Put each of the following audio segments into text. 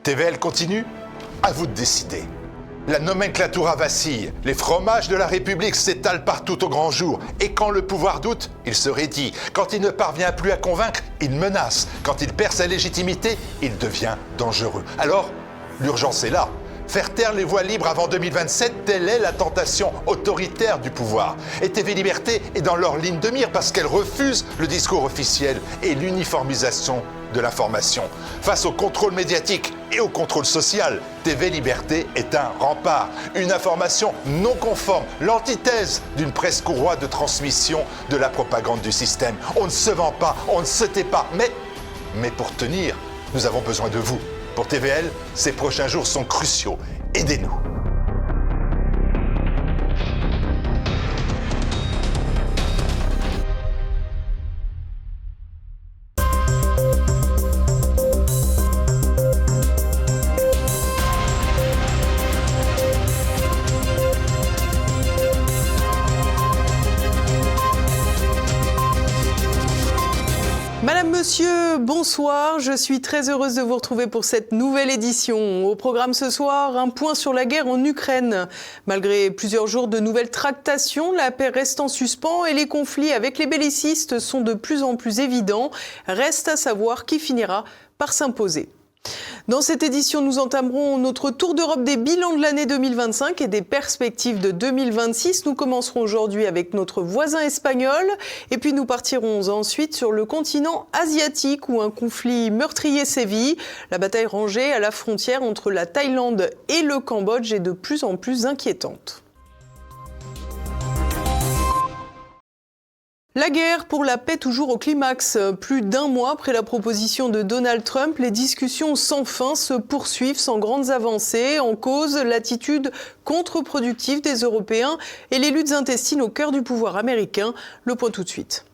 TVL continue? À vous de décider. La nomenclatura vacille, les fromages de la République s'étalent partout au grand jour. Et quand le pouvoir doute, il se raidit. Quand il ne parvient plus à convaincre, il menace. Quand il perd sa légitimité, il devient dangereux. Alors, l'urgence est là. Faire taire les voix libres avant 2027, telle est la tentation autoritaire du pouvoir. Et TV Liberté est dans leur ligne de mire parce qu'elle refuse le discours officiel et l'uniformisation de l'information. Face au contrôle médiatique et au contrôle social, TV Liberté est un rempart, une information non conforme, l'antithèse d'une presse courroie de transmission de la propagande du système. On ne se vend pas, on ne se tait pas, mais pour tenir, nous avons besoin de vous. Pour TVL, ces prochains jours sont cruciaux. Aidez-nous. Madame, Monsieur, bonsoir. Je suis très heureuse de vous retrouver pour cette nouvelle édition. Au programme ce soir, un point sur la guerre en Ukraine. Malgré plusieurs jours de nouvelles tractations, la paix reste en suspens et les conflits avec les bellicistes sont de plus en plus évidents. Reste à savoir qui finira par s'imposer. Dans cette édition, nous entamerons notre tour d'Europe des bilans de l'année 2025 et des perspectives de 2026. Nous commencerons aujourd'hui avec notre voisin espagnol et puis nous partirons ensuite sur le continent asiatique où un conflit meurtrier sévit. La bataille rangée à la frontière entre la Thaïlande et le Cambodge est de plus en plus inquiétante. La guerre pour la paix toujours au climax. Plus d'un mois après la proposition de Donald Trump, les discussions sans fin se poursuivent sans grandes avancées. En cause, l'attitude contre-productive des Européens et les luttes intestines au cœur du pouvoir américain. Le point tout de suite.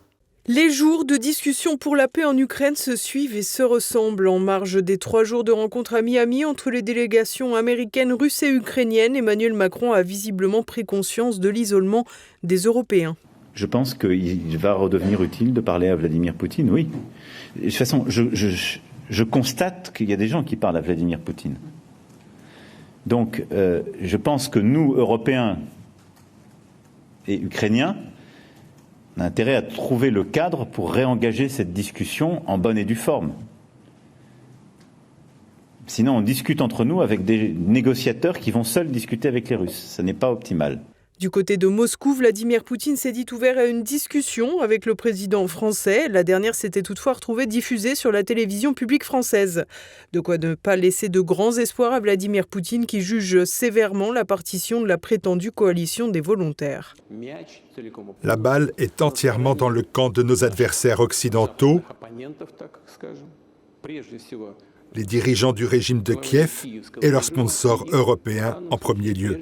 Les jours de discussion pour la paix en Ukraine se suivent et se ressemblent. En marge des 3 jours de rencontres à Miami entre les délégations américaines, russes et ukrainiennes, Emmanuel Macron a visiblement pris conscience de l'isolement des Européens. Je pense qu'il va redevenir utile de parler à Vladimir Poutine, oui. De toute façon, je constate qu'il y a des gens qui parlent à Vladimir Poutine. Donc, je pense que nous, Européens et Ukrainiens, on a intérêt à trouver le cadre pour réengager cette discussion en bonne et due forme. Sinon, on discute entre nous avec des négociateurs qui vont seuls discuter avec les Russes. Ça n'est pas optimal. Du côté de Moscou, Vladimir Poutine s'est dit ouvert à une discussion avec le président français. La dernière s'était toutefois retrouvée diffusée sur la télévision publique française. De quoi ne pas laisser de grands espoirs à Vladimir Poutine qui juge sévèrement la partition de la prétendue coalition des volontaires. La balle est entièrement dans le camp de nos adversaires occidentaux, les dirigeants du régime de Kiev et leurs sponsors européens en premier lieu.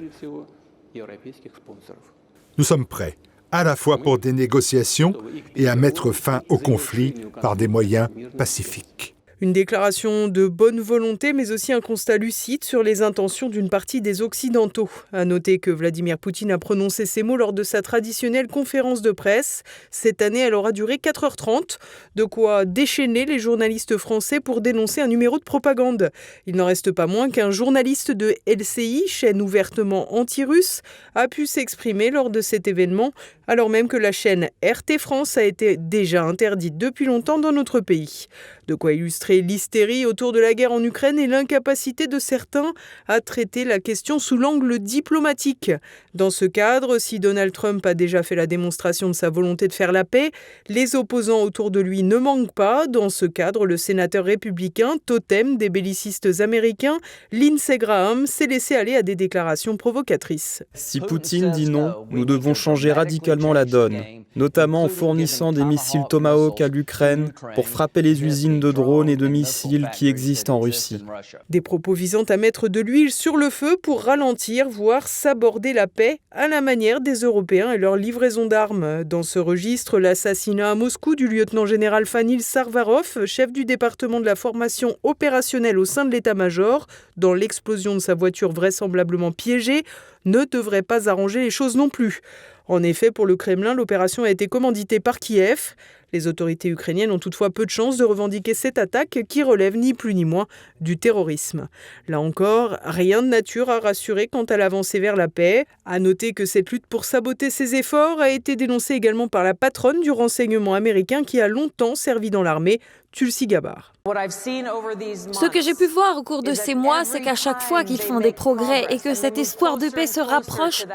Nous sommes prêts, à la fois pour des négociations et à mettre fin au conflit par des moyens pacifiques. Une déclaration de bonne volonté, mais aussi un constat lucide sur les intentions d'une partie des Occidentaux. À noter que Vladimir Poutine a prononcé ces mots lors de sa traditionnelle conférence de presse. Cette année, elle aura duré 4h30. De quoi déchaîner les journalistes français pour dénoncer un numéro de propagande. Il n'en reste pas moins qu'un journaliste de LCI, chaîne ouvertement anti-russe, a pu s'exprimer lors de cet événement, alors même que la chaîne RT France a été déjà interdite depuis longtemps dans notre pays. De quoi illustrer l'hystérie autour de la guerre en Ukraine et l'incapacité de certains à traiter la question sous l'angle diplomatique. Dans ce cadre, si Donald Trump a déjà fait la démonstration de sa volonté de faire la paix, les opposants autour de lui ne manquent pas. Dans ce cadre, le sénateur républicain, totem des bellicistes américains, Lindsey Graham, s'est laissé aller à des déclarations provocatrices. Si Poutine dit non, nous devons changer radicalement la donne, notamment en fournissant des missiles Tomahawk à l'Ukraine pour frapper les usines de drones et de missiles qui existent en Russie. Des propos visant à mettre de l'huile sur le feu pour ralentir, voire saborder la paix à la manière des Européens et leur livraison d'armes. Dans ce registre, l'assassinat à Moscou du lieutenant-général Fanil Sarvarov, chef du département de la formation opérationnelle au sein de l'état-major, dans l'explosion de sa voiture vraisemblablement piégée, ne devrait pas arranger les choses non plus. En effet, pour le Kremlin, l'opération a été commanditée par Kiev. Les autorités ukrainiennes ont toutefois peu de chances de revendiquer cette attaque qui relève ni plus ni moins du terrorisme. Là encore, rien de nature à rassurer quant à l'avancée vers la paix. À noter que cette lutte pour saboter ces efforts a été dénoncée également par la patronne du renseignement américain qui a longtemps servi dans l'armée, Tulsi Gabbard. Ce que j'ai pu voir au cours de ces mois, c'est qu'à chaque fois qu'ils font des progrès et que cet espoir de paix se rapproche,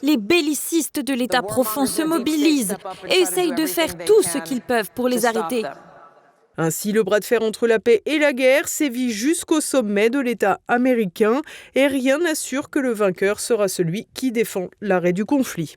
les bellicistes de l'État profond se mobilisent et essayent de faire tout ce qu'ils peuvent pour les arrêter. Ainsi, le bras de fer entre la paix et la guerre sévit jusqu'au sommet de l'État américain et rien n'assure que le vainqueur sera celui qui défend l'arrêt du conflit.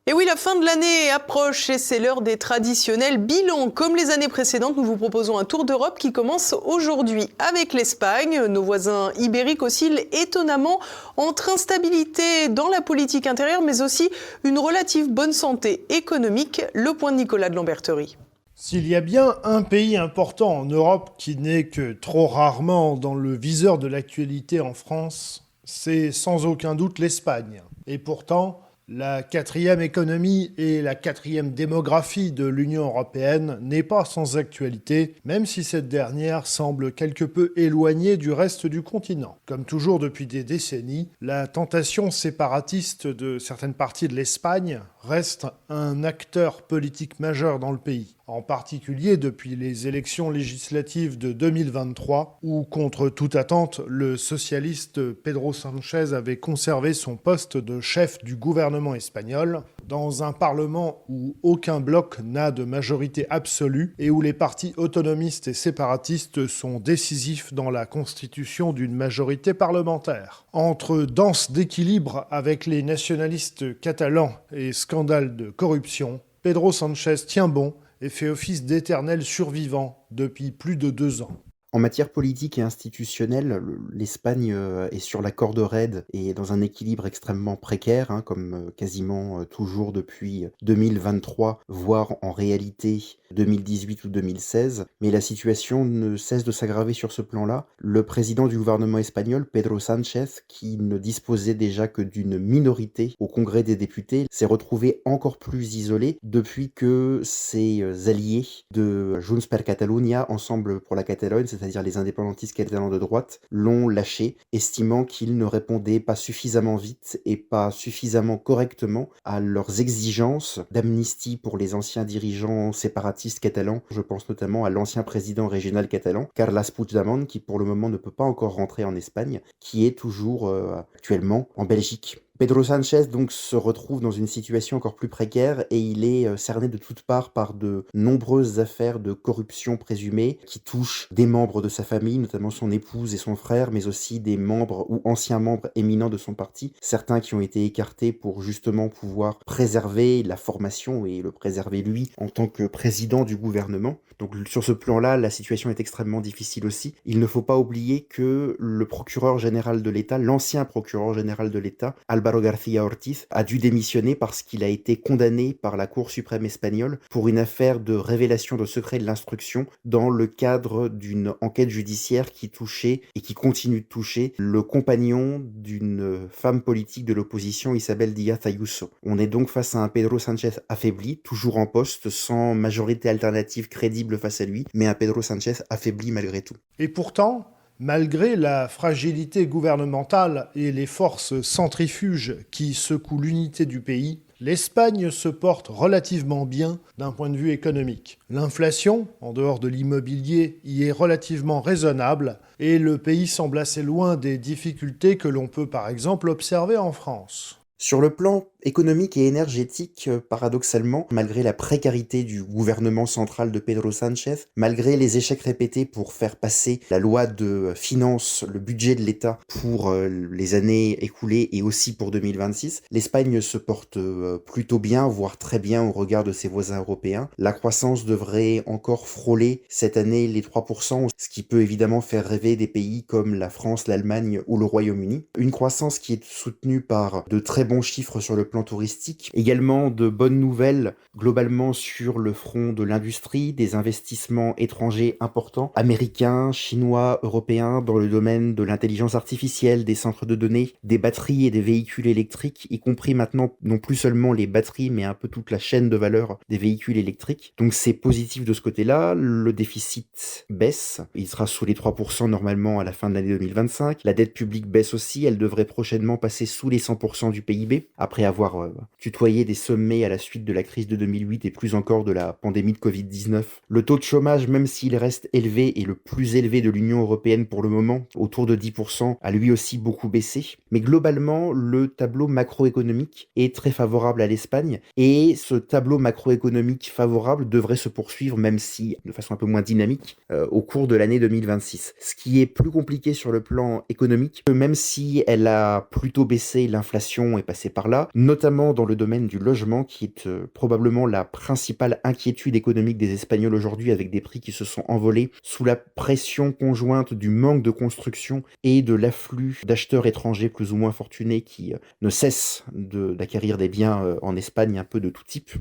Et oui, la fin de l'année approche et c'est l'heure des traditionnels bilans. Comme les années précédentes, nous vous proposons un tour d'Europe qui commence aujourd'hui avec l'Espagne. Nos voisins ibériques oscillent étonnamment entre instabilité dans la politique intérieure, mais aussi une relative bonne santé économique. Le point de Nicolas de Lamberterie. S'il y a bien un pays important en Europe qui n'est que trop rarement dans le viseur de l'actualité en France, c'est sans aucun doute l'Espagne. Et pourtant, la quatrième économie et la quatrième démographie de l'Union européenne n'est pas sans actualité, même si cette dernière semble quelque peu éloignée du reste du continent. Comme toujours depuis des décennies, la tentation séparatiste de certaines parties de l'Espagne reste un acteur politique majeur dans le pays. En particulier depuis les élections législatives de 2023, où, contre toute attente, le socialiste Pedro Sánchez avait conservé son poste de chef du gouvernement espagnol, dans un parlement où aucun bloc n'a de majorité absolue et où les partis autonomistes et séparatistes sont décisifs dans la constitution d'une majorité parlementaire. Entre danse d'équilibre avec les nationalistes catalans et scandale de corruption, Pedro Sánchez tient bon et fait office d'éternel survivant depuis plus de 2 ans. En matière politique et institutionnelle, l'Espagne est sur la corde raide et dans un équilibre extrêmement précaire, comme quasiment toujours depuis 2023, voire en réalité 2018 ou 2016. Mais la situation ne cesse de s'aggraver sur ce plan-là. Le président du gouvernement espagnol, Pedro Sánchez, qui ne disposait déjà que d'une minorité au Congrès des députés, s'est retrouvé encore plus isolé depuis que ses alliés de Junts per Catalunya, Ensemble pour la Catalogne, c'est-à-dire les indépendantistes catalans de droite, l'ont lâché, estimant qu'il ne répondait pas suffisamment vite et pas suffisamment correctement à leurs exigences d'amnistie pour les anciens dirigeants séparatistes catalans. Je pense notamment à l'ancien président régional catalan, Carles Puigdemont, qui pour le moment ne peut pas encore rentrer en Espagne, qui est toujours actuellement en Belgique. Pedro Sánchez donc se retrouve dans une situation encore plus précaire et il est cerné de toutes parts par de nombreuses affaires de corruption présumée qui touchent des membres de sa famille, notamment son épouse et son frère, mais aussi des membres ou anciens membres éminents de son parti, certains qui ont été écartés pour justement pouvoir préserver la formation et le préserver lui en tant que président du gouvernement. Donc sur ce plan-là, la situation est extrêmement difficile aussi. Il ne faut pas oublier que le procureur général de l'État, l'ancien procureur général de l'État, Álvaro García Ortiz, a dû démissionner parce qu'il a été condamné par la Cour suprême espagnole pour une affaire de révélation de secret de l'instruction dans le cadre d'une enquête judiciaire qui touchait et qui continue de toucher le compagnon d'une femme politique de l'opposition, Isabel Díaz Ayuso. On est donc face à un Pedro Sánchez affaibli, toujours en poste, sans majorité alternative crédible face à lui, mais un Pedro Sánchez affaibli malgré tout. Et pourtant, malgré la fragilité gouvernementale et les forces centrifuges qui secouent l'unité du pays, l'Espagne se porte relativement bien d'un point de vue économique. L'inflation, en dehors de l'immobilier, y est relativement raisonnable et le pays semble assez loin des difficultés que l'on peut par exemple observer en France. Sur le plan économique et énergétique, paradoxalement, malgré la précarité du gouvernement central de Pedro Sánchez, malgré les échecs répétés pour faire passer la loi de finances, le budget de l'État pour les années écoulées et aussi pour 2026, l'Espagne se porte plutôt bien, voire très bien au regard de ses voisins européens. La croissance devrait encore frôler cette année les 3%, ce qui peut évidemment faire rêver des pays comme la France, l'Allemagne ou le Royaume-Uni. Une croissance qui est soutenue par de très bons chiffres sur le plan touristique. Également de bonnes nouvelles globalement sur le front de l'industrie, des investissements étrangers importants, américains, chinois, européens, dans le domaine de l'intelligence artificielle, des centres de données, des batteries et des véhicules électriques, y compris maintenant non plus seulement les batteries, mais un peu toute la chaîne de valeur des véhicules électriques. Donc c'est positif de ce côté-là. Le déficit baisse, il sera sous les 3% normalement à la fin de l'année 2025. La dette publique baisse aussi, elle devrait prochainement passer sous les 100% du PIB, après avoir tutoyé des sommets à la suite de la crise de 2008 et plus encore de la pandémie de Covid-19. Le taux de chômage, même s'il reste élevé, est le plus élevé de l'Union européenne pour le moment, autour de 10%, a lui aussi beaucoup baissé. Mais globalement, le tableau macroéconomique est très favorable à l'Espagne, et ce tableau macroéconomique favorable devrait se poursuivre, même si de façon un peu moins dynamique, au cours de l'année 2026. Ce qui est plus compliqué sur le plan économique, même si elle a plutôt baissé, l'inflation est passée par là, notamment dans le domaine du logement, qui est probablement la principale inquiétude économique des Espagnols aujourd'hui, avec des prix qui se sont envolés sous la pression conjointe du manque de construction et de l'afflux d'acheteurs étrangers plus ou moins fortunés qui ne cessent d'acquérir des biens en Espagne un peu de tout type.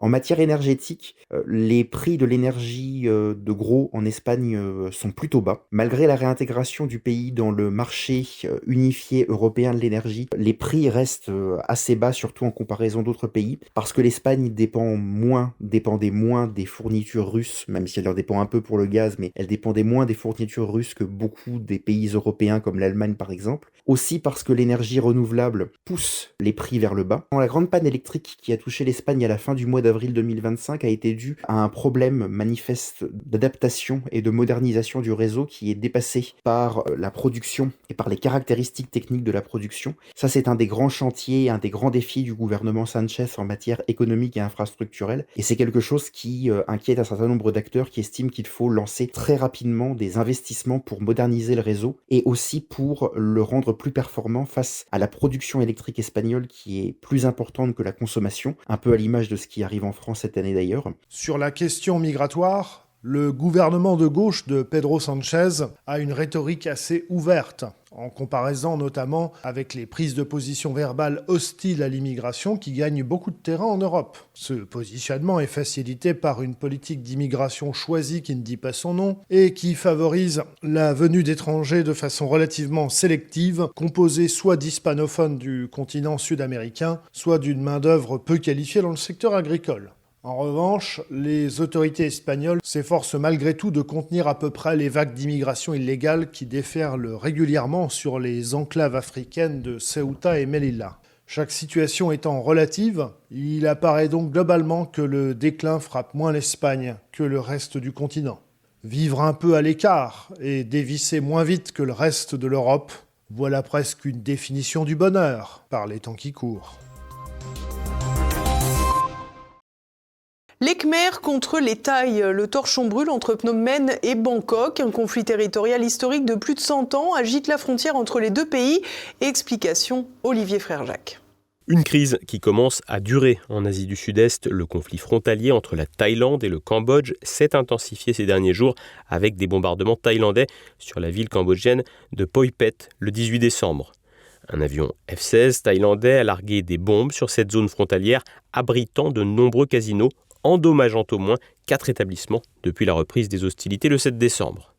En matière énergétique, les prix de l'énergie de gros en Espagne sont plutôt bas. Malgré la réintégration du pays dans le marché unifié européen de l'énergie, les prix restent assez bas, surtout en comparaison d'autres pays, parce que l'Espagne dépendait moins des fournitures russes, même si elle leur dépend un peu pour le gaz, mais elle dépendait moins des fournitures russes que beaucoup des pays européens comme l'Allemagne par exemple. Aussi parce que l'énergie renouvelable pousse les prix vers le bas. La grande panne électrique qui a touché l'Espagne à la fin du mois d'avril 2025 a été due à un problème manifeste d'adaptation et de modernisation du réseau qui est dépassé par la production et par les caractéristiques techniques de la production. Ça, c'est un des grands chantiers, un des grands défis du gouvernement Sánchez en matière économique et infrastructurelle. Et c'est quelque chose qui inquiète un certain nombre d'acteurs qui estiment qu'il faut lancer très rapidement des investissements pour moderniser le réseau et aussi pour le rendre plus performant face à la production électrique espagnole qui est plus importante que la consommation, un peu à l'image de ce qui arrive en France cette année d'ailleurs. Sur la question migratoire, le gouvernement de gauche de Pedro Sánchez a une rhétorique assez ouverte, en comparaison notamment avec les prises de position verbales hostiles à l'immigration qui gagnent beaucoup de terrain en Europe. Ce positionnement est facilité par une politique d'immigration choisie qui ne dit pas son nom et qui favorise la venue d'étrangers de façon relativement sélective, composée soit d'hispanophones du continent sud-américain, soit d'une main-d'œuvre peu qualifiée dans le secteur agricole. En revanche, les autorités espagnoles s'efforcent malgré tout de contenir à peu près les vagues d'immigration illégale qui déferlent régulièrement sur les enclaves africaines de Ceuta et Melilla. Chaque situation étant relative, il apparaît donc globalement que le déclin frappe moins l'Espagne que le reste du continent. Vivre un peu à l'écart et dévisser moins vite que le reste de l'Europe, voilà presque une définition du bonheur par les temps qui courent. Les Khmers contre les Thaïs. Le torchon brûle entre Phnom Penh et Bangkok. Un conflit territorial historique de plus de 100 ans agite la frontière entre les deux pays. Explication, Olivier Frère-Jacques. Une crise qui commence à durer en Asie du Sud-Est. Le conflit frontalier entre la Thaïlande et le Cambodge s'est intensifié ces derniers jours avec des bombardements thaïlandais sur la ville cambodgienne de Poipet le 18 décembre. Un avion F-16 thaïlandais a largué des bombes sur cette zone frontalière abritant de nombreux casinos, endommageant au moins 4 établissements depuis la reprise des hostilités le 7 décembre.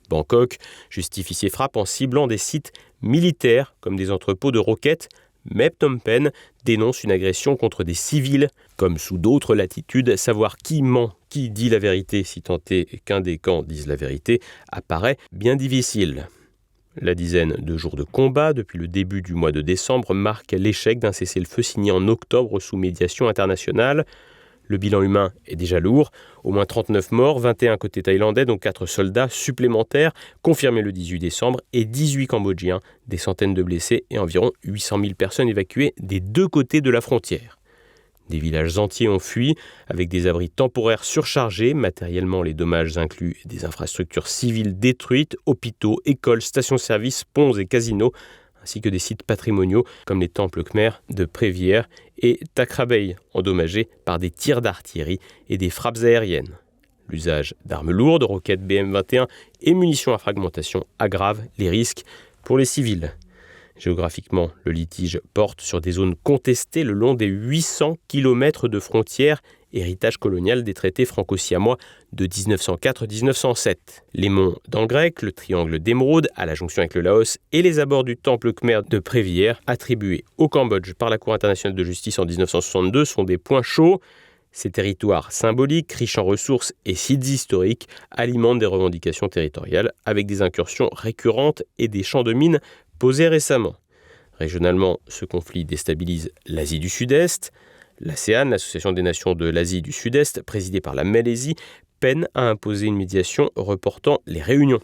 Bangkok justifie ses frappes en ciblant des sites militaires comme des entrepôts de roquettes, mais Phnom Penh dénonce une agression contre des civils. Comme sous d'autres latitudes, savoir qui ment, qui dit la vérité, si tant est qu'un des camps dise la vérité, apparaît bien difficile. La dizaine de jours de combat depuis le début du mois de décembre marque l'échec d'un cessez-le-feu signé en octobre sous médiation internationale. Le bilan humain est déjà lourd, au moins 39 morts, 21 côté thaïlandais, dont 4 soldats supplémentaires, confirmés le 18 décembre, et 18 Cambodgiens, des centaines de blessés et environ 800 000 personnes évacuées des deux côtés de la frontière. Des villages entiers ont fui, avec des abris temporaires surchargés, matériellement les dommages incluent des infrastructures civiles détruites, hôpitaux, écoles, stations-service, ponts et casinos, ainsi que des sites patrimoniaux comme les temples khmers de Prévière et Takrabey, endommagés par des tirs d'artillerie et des frappes aériennes. L'usage d'armes lourdes, roquettes BM-21 et munitions à fragmentation aggrave les risques pour les civils. Géographiquement, le litige porte sur des zones contestées le long des 800 km de frontières, héritage colonial des traités franco-siamois de 1904-1907. Les monts d'Angrek, le triangle d'Émeraude à la jonction avec le Laos et les abords du temple khmer de Prévillers, attribués au Cambodge par la Cour internationale de justice en 1962, sont des points chauds. Ces territoires symboliques, riches en ressources et sites historiques, alimentent des revendications territoriales avec des incursions récurrentes et des champs de mines posés récemment. Régionalement, ce conflit déstabilise l'Asie du Sud-Est. L'ASEAN, l'Association des nations de l'Asie du Sud-Est, présidée par la Malaisie, peine à imposer une médiation reportant les réunions.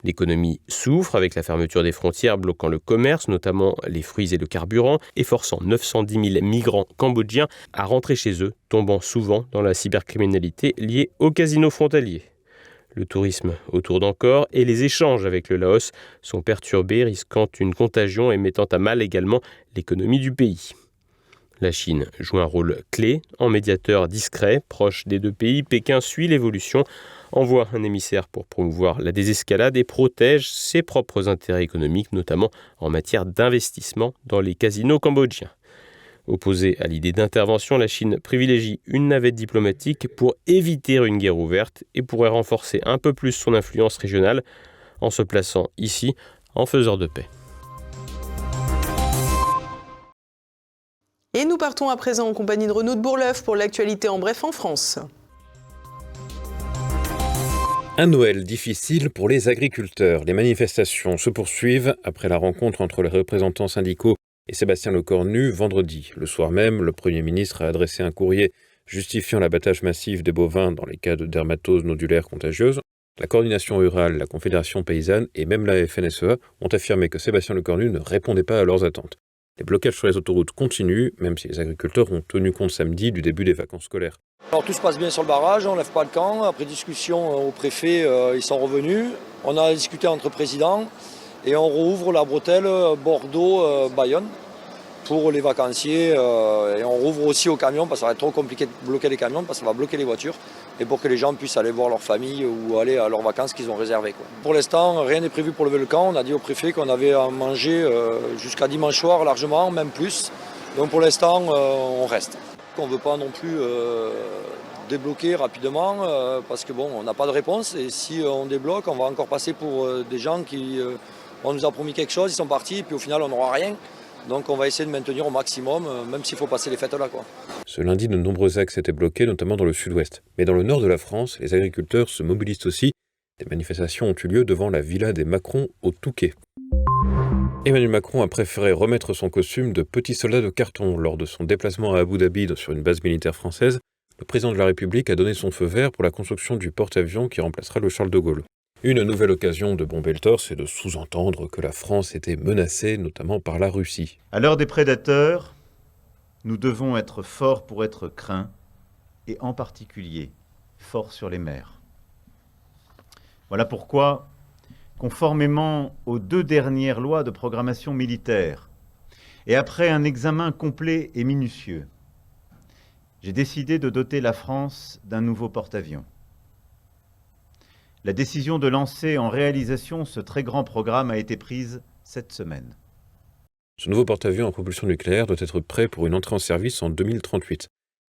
L'économie souffre avec la fermeture des frontières bloquant le commerce, notamment les fruits et le carburant, et forçant 910 000 migrants cambodgiens à rentrer chez eux, tombant souvent dans la cybercriminalité liée aux casinos frontaliers. Le tourisme autour d'Angkor et les échanges avec le Laos sont perturbés, risquant une contagion et mettant à mal également l'économie du pays. La Chine joue un rôle clé en médiateur discret, proche des deux pays. Pékin suit l'évolution, envoie un émissaire pour promouvoir la désescalade et protège ses propres intérêts économiques, notamment en matière d'investissement dans les casinos cambodgiens. Opposée à l'idée d'intervention, la Chine privilégie une navette diplomatique pour éviter une guerre ouverte et pourrait renforcer un peu plus son influence régionale en se plaçant ici en faiseur de paix. Et nous partons à présent en compagnie de Renaud de Bourleuf pour l'actualité en bref en France. Un Noël difficile pour les agriculteurs. Les manifestations se poursuivent après la rencontre entre les représentants syndicaux et Sébastien Lecornu vendredi. Le soir même, le Premier ministre a adressé un courrier justifiant l'abattage massif des bovins dans les cas de dermatose nodulaire contagieuse. La coordination rurale, la Confédération paysanne et même la FNSEA ont affirmé que Sébastien Lecornu ne répondait pas à leurs attentes. Les blocages sur les autoroutes continuent, même si les agriculteurs ont tenu compte samedi du début des vacances scolaires. Alors tout se passe bien sur le barrage, on ne lève pas le camp. Après discussion au préfet, ils sont revenus. On a discuté entre présidents et on rouvre la bretelle Bordeaux-Bayonne pour les vacanciers. Et on rouvre aussi aux camions parce que ça va être trop compliqué de bloquer les camions parce que ça va bloquer les voitures. Et pour que les gens puissent aller voir leur famille ou aller à leurs vacances qu'ils ont réservées. Pour l'instant, rien n'est prévu pour lever le camp. On a dit au préfet qu'on avait à manger jusqu'à dimanche soir largement, même plus. Donc pour l'instant, on reste. On ne veut pas non plus débloquer rapidement parce que bon, on n'a pas de réponse. Et si on débloque, on va encore passer pour des gens qui on nous a promis quelque chose, ils sont partis, et puis au final on n'aura rien. Donc on va essayer de maintenir au maximum, même s'il faut passer les fêtes là. Ce lundi, de nombreux axes étaient bloqués, notamment dans le sud-ouest. Mais dans le nord de la France, les agriculteurs se mobilisent aussi. Des manifestations ont eu lieu devant la villa des Macron au Touquet. Emmanuel Macron a préféré remettre son costume de petit soldat de carton lors de son déplacement à Abu Dhabi sur une base militaire française. Le président de la République a donné son feu vert pour la construction du porte-avions qui remplacera le Charles de Gaulle. Une nouvelle occasion de bomber le torse et de sous-entendre que la France était menacée, notamment par la Russie. À l'heure des prédateurs, nous devons être forts pour être craints, et en particulier forts sur les mers. Voilà pourquoi, conformément aux 2 dernières lois de programmation militaire, et après un examen complet et minutieux, j'ai décidé de doter la France d'un nouveau porte-avions. La décision de lancer en réalisation ce très grand programme a été prise cette semaine. Ce nouveau porte-avions en propulsion nucléaire doit être prêt pour une entrée en service en 2038.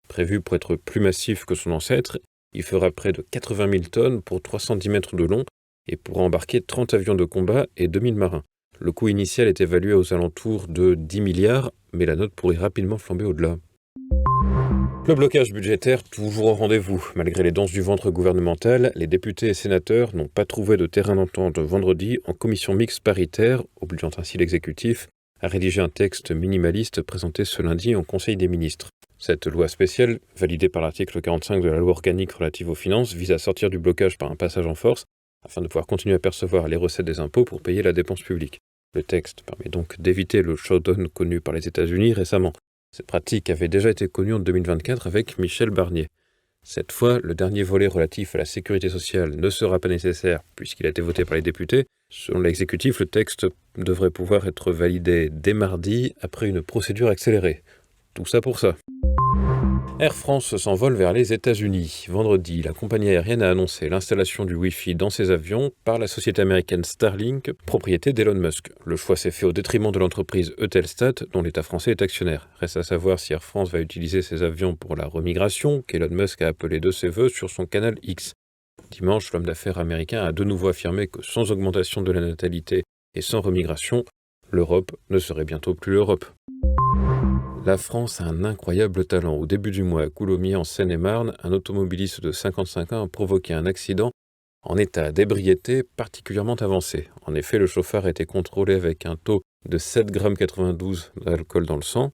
Prévu pour être plus massif que son ancêtre, il fera près de 80 000 tonnes pour 310 mètres de long et pourra embarquer 30 avions de combat et 2000 marins. Le coût initial est évalué aux alentours de 10 milliards, mais la note pourrait rapidement flamber au-delà. Le blocage budgétaire toujours au rendez-vous. Malgré les danses du ventre gouvernementales, les députés et sénateurs n'ont pas trouvé de terrain d'entente vendredi en commission mixte paritaire, obligeant ainsi l'exécutif à rédiger un texte minimaliste présenté ce lundi en Conseil des ministres. Cette loi spéciale, validée par l'article 45 de la loi organique relative aux finances, vise à sortir du blocage par un passage en force, afin de pouvoir continuer à percevoir les recettes des impôts pour payer la dépense publique. Le texte permet donc d'éviter le showdown connu par les États-Unis récemment. Cette pratique avait déjà été connue en 2024 avec Michel Barnier. Cette fois, le dernier volet relatif à la sécurité sociale ne sera pas nécessaire puisqu'il a été voté par les députés. Selon l'exécutif, le texte devrait pouvoir être validé dès mardi après une procédure accélérée. Tout ça pour ça. Air France s'envole vers les États-Unis. Vendredi, la compagnie aérienne a annoncé l'installation du Wi-Fi dans ses avions par la société américaine Starlink, propriété d'Elon Musk. Le choix s'est fait au détriment de l'entreprise Eutelstat, dont l'État français est actionnaire. Reste à savoir si Air France va utiliser ses avions pour la remigration, qu'Elon Musk a appelé de ses vœux sur son canal X. Dimanche, l'homme d'affaires américain a de nouveau affirmé que sans augmentation de la natalité et sans remigration, l'Europe ne serait bientôt plus l'Europe. La France a un incroyable talent. Au début du mois, à Coulommiers, en Seine-et-Marne, un automobiliste de 55 ans a provoqué un accident en état d'ébriété particulièrement avancé. En effet, le chauffeur a été contrôlé avec un taux de 7,92 g d'alcool dans le sang,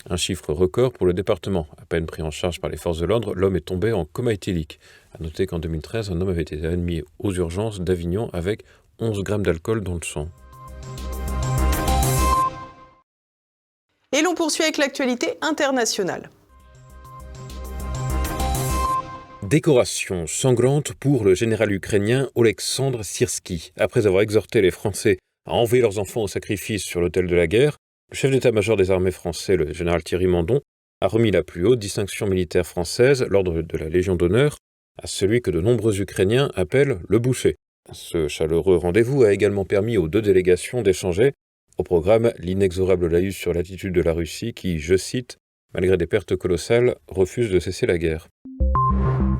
un chiffre record pour le département. À peine pris en charge par les forces de l'ordre, l'homme est tombé en coma éthylique. À noter qu'en 2013, un homme avait été admis aux urgences d'Avignon avec 11 g d'alcool dans le sang. Et l'on poursuit avec l'actualité internationale. Décoration sanglante pour le général ukrainien Oleksandr Syrski. Après avoir exhorté les Français à envoyer leurs enfants au sacrifice sur l'autel de la guerre, le chef d'état-major des armées français, le général Thierry Mandon, a remis la plus haute distinction militaire française, l'ordre de la Légion d'honneur, à celui que de nombreux Ukrainiens appellent le boucher. Ce chaleureux rendez-vous a également permis aux deux délégations d'échanger au programme l'inexorable laïus sur l'attitude de la Russie qui, je cite, « malgré des pertes colossales, refuse de cesser la guerre ».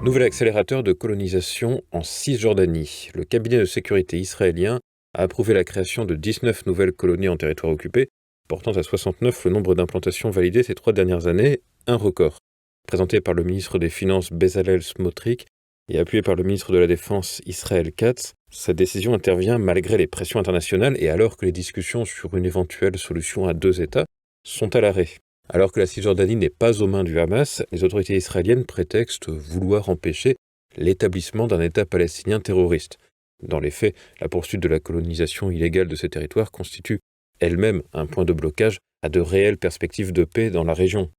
Nouvel accélérateur de colonisation en Cisjordanie. Le cabinet de sécurité israélien a approuvé la création de 19 nouvelles colonies en territoire occupé, portant à 69 le nombre d'implantations validées ces 3 dernières années, un record. Présenté par le ministre des Finances Bezalel Smotrich et appuyé par le ministre de la Défense Israël Katz, cette décision intervient malgré les pressions internationales et alors que les discussions sur une éventuelle solution à 2 États sont à l'arrêt. Alors que la Cisjordanie n'est pas aux mains du Hamas, les autorités israéliennes prétextent vouloir empêcher l'établissement d'un État palestinien terroriste. Dans les faits, la poursuite de la colonisation illégale de ces territoires constitue elle-même un point de blocage à de réelles perspectives de paix dans la région.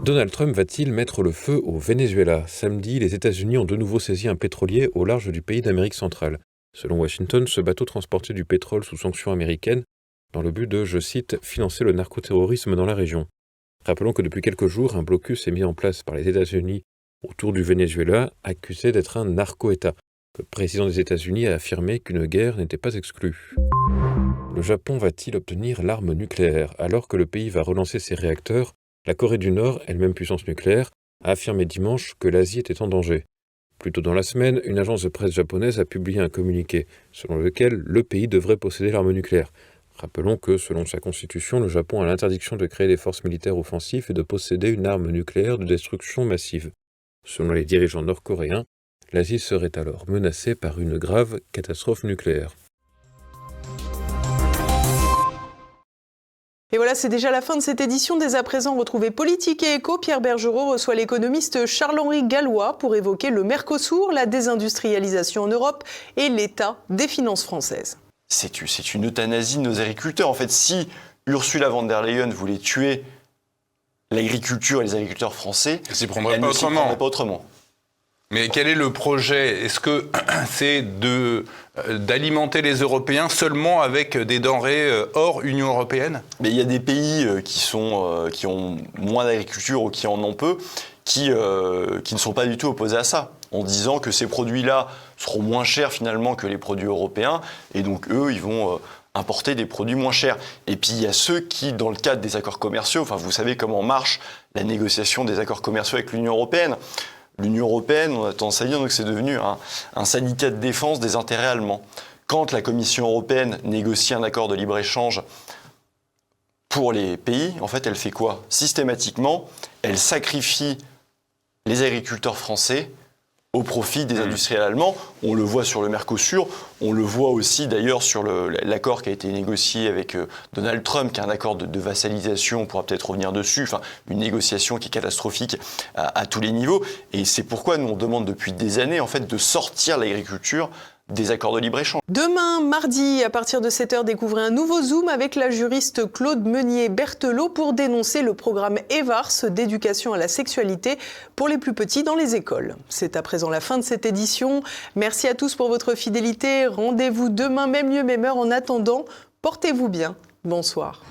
Donald Trump va-t-il mettre le feu au Venezuela ? Samedi, les États-Unis ont de nouveau saisi un pétrolier au large du pays d'Amérique centrale. Selon Washington, ce bateau transportait du pétrole sous sanctions américaines dans le but de, je cite, « financer le narcoterrorisme dans la région ». Rappelons que depuis quelques jours, un blocus est mis en place par les États-Unis autour du Venezuela, accusé d'être un narco-État. Le président des États-Unis a affirmé qu'une guerre n'était pas exclue. Le Japon va-t-il obtenir l'arme nucléaire ? Alors que le pays va relancer ses réacteurs, la Corée du Nord, elle-même puissance nucléaire, a affirmé dimanche que l'Asie était en danger. Plus tôt dans la semaine, une agence de presse japonaise a publié un communiqué selon lequel le pays devrait posséder l'arme nucléaire. Rappelons que, selon sa constitution, le Japon a l'interdiction de créer des forces militaires offensives et de posséder une arme nucléaire de destruction massive. Selon les dirigeants nord-coréens, l'Asie serait alors menacée par une grave catastrophe nucléaire. Et voilà, c'est déjà la fin de cette édition. Dès à présent, retrouvez Politique et Éco. Pierre Bergerot reçoit l'économiste Charles-Henri Gallois pour évoquer le Mercosur, la désindustrialisation en Europe et l'état des finances françaises. C'est une euthanasie de nos agriculteurs. En fait, si Ursula von der Leyen voulait tuer l'agriculture et les agriculteurs français, elle ne s'y prendrait pas autrement. Mais quel est le projet ? Est-ce que c'est d'alimenter les Européens seulement avec des denrées hors Union européenne ? Mais il y a des pays qui ont moins d'agriculture ou qui en ont peu, qui ne sont pas du tout opposés à ça, en disant que ces produits-là seront moins chers finalement que les produits européens, et donc eux, ils vont importer des produits moins chers. Et puis il y a ceux qui, dans le cadre des accords commerciaux, enfin vous savez comment marche la négociation des accords commerciaux avec l'Union européenne. L'Union européenne, on a tendance à dire que c'est devenu un syndicat de défense des intérêts allemands. Quand la Commission européenne négocie un accord de libre-échange pour les pays, en fait, elle fait quoi ? Systématiquement, elle sacrifie les agriculteurs français au profit des industriels allemands. On le voit sur le Mercosur, on le voit aussi d'ailleurs sur l'accord qui a été négocié avec Donald Trump, qui est un accord de vassalisation, on pourra peut-être revenir dessus, enfin une négociation qui est catastrophique à tous les niveaux. Et c'est pourquoi nous on demande depuis des années en fait de sortir l'agriculture des accords de libre-échange. Demain, mardi, à partir de 7h, découvrez un nouveau Zoom avec la juriste Claude Meunier-Berthelot pour dénoncer le programme EVARS d'éducation à la sexualité pour les plus petits dans les écoles. C'est à présent la fin de cette édition. Merci à tous pour votre fidélité. Rendez-vous demain, même lieu, même heure. En attendant, portez-vous bien. Bonsoir.